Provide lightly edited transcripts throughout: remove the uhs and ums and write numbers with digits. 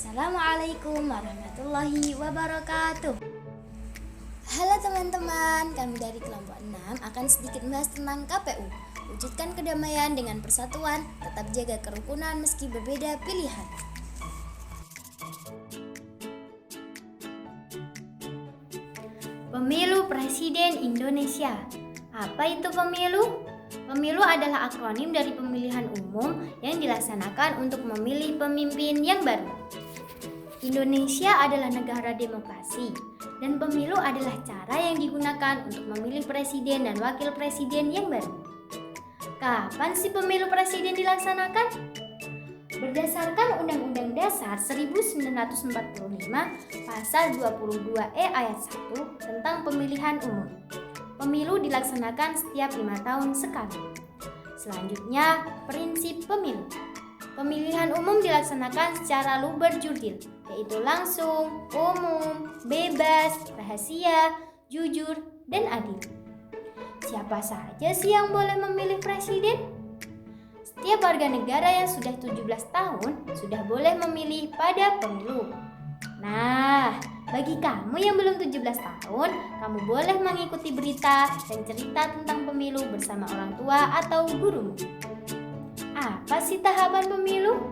Assalamualaikum warahmatullahi wabarakatuh. Halo teman-teman, kami dari kelompok 6 akan sedikit membahas tentang KPU. Wujudkan kedamaian dengan persatuan, tetap jaga kerukunan meski berbeda pilihan. Pemilu Presiden Indonesia. Apa itu pemilu? Pemilu adalah akronim dari pemilihan umum yang dilaksanakan untuk memilih pemimpin yang baru. Indonesia adalah negara demokrasi, dan pemilu adalah cara yang digunakan untuk memilih presiden dan wakil presiden yang baru. Kapan sih pemilu presiden dilaksanakan? Berdasarkan Undang-Undang Dasar 1945 Pasal 22E ayat 1 tentang pemilihan umum, pemilu dilaksanakan setiap 5 tahun sekali. Selanjutnya, prinsip pemilu. Pemilihan umum dilaksanakan secara luber jurdil, yaitu langsung, umum, bebas, rahasia, jujur, dan adil. Siapa saja sih yang boleh memilih presiden? Setiap warga negara yang sudah 17 tahun sudah boleh memilih pada pemilu. Nah, bagi kamu yang belum 17 tahun, kamu boleh mengikuti berita dan cerita tentang pemilu bersama orang tua atau gurumu. Apa sih tahapan pemilu?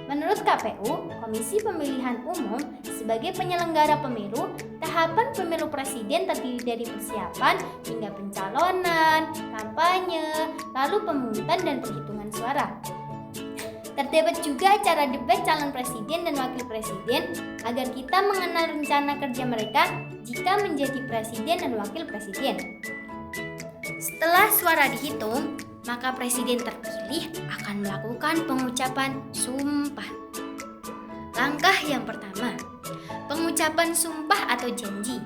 Menurut KPU, Komisi Pemilihan Umum, sebagai penyelenggara pemilu, tahapan pemilu presiden terdiri dari persiapan hingga pencalonan, kampanye, lalu pemungutan dan perhitungan suara. Terdapat juga acara debat calon presiden dan wakil presiden agar kita mengenal rencana kerja mereka jika menjadi presiden dan wakil presiden. Setelah suara dihitung, maka presiden terpilih akan melakukan pengucapan sumpah. Langkah yang pertama, pengucapan sumpah atau janji.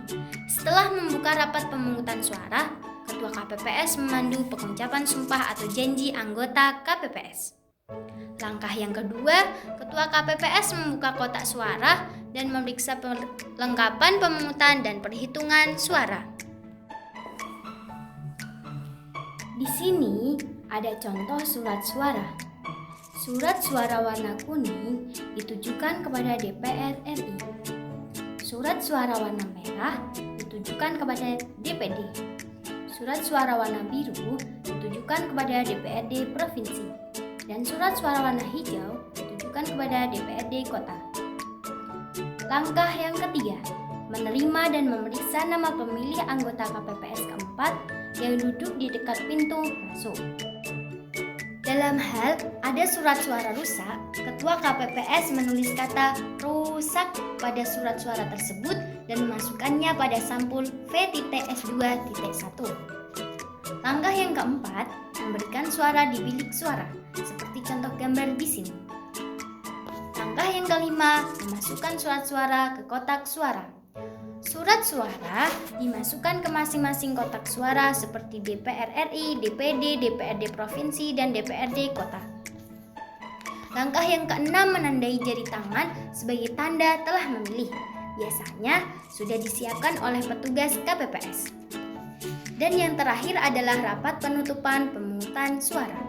Setelah membuka rapat pemungutan suara, Ketua KPPS memandu pengucapan sumpah atau janji anggota KPPS. Langkah yang kedua, Ketua KPPS membuka kotak suara dan memeriksa perlengkapan pemungutan dan perhitungan suara. Di sini ada contoh surat suara. Surat suara warna kuning ditujukan kepada DPR RI. Surat suara warna merah ditujukan kepada DPD. Surat suara warna biru ditujukan kepada DPRD provinsi. Dan surat suara warna hijau ditujukan kepada DPRD kota. Langkah yang ketiga, menerima dan memeriksa nama pemilih anggota KPPS keempat yang duduk di dekat pintu masuk. Dalam hal ada surat suara rusak, Ketua KPPS menulis kata rusak pada surat suara tersebut dan memasukkannya pada sampul V.S2.1. Langkah yang keempat, memberikan suara di bilik suara, seperti contoh gambar di sini. Langkah yang kelima, memasukkan surat suara ke kotak suara. Surat suara dimasukkan ke masing-masing kotak suara seperti DPR RI, DPD, DPRD provinsi, dan DPRD kota. Langkah yang keenam, menandai jari tangan sebagai tanda telah memilih. Biasanya sudah disiapkan oleh petugas KPPS. Dan yang terakhir adalah rapat penutupan pemungutan suara.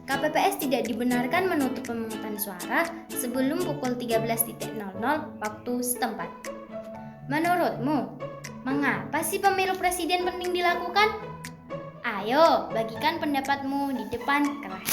KPPS tidak dibenarkan menutup pemungutan suara sebelum pukul 13.00 waktu setempat. Menurutmu, mengapa sih pemilu presiden penting dilakukan? Ayo, bagikan pendapatmu di depan kelas.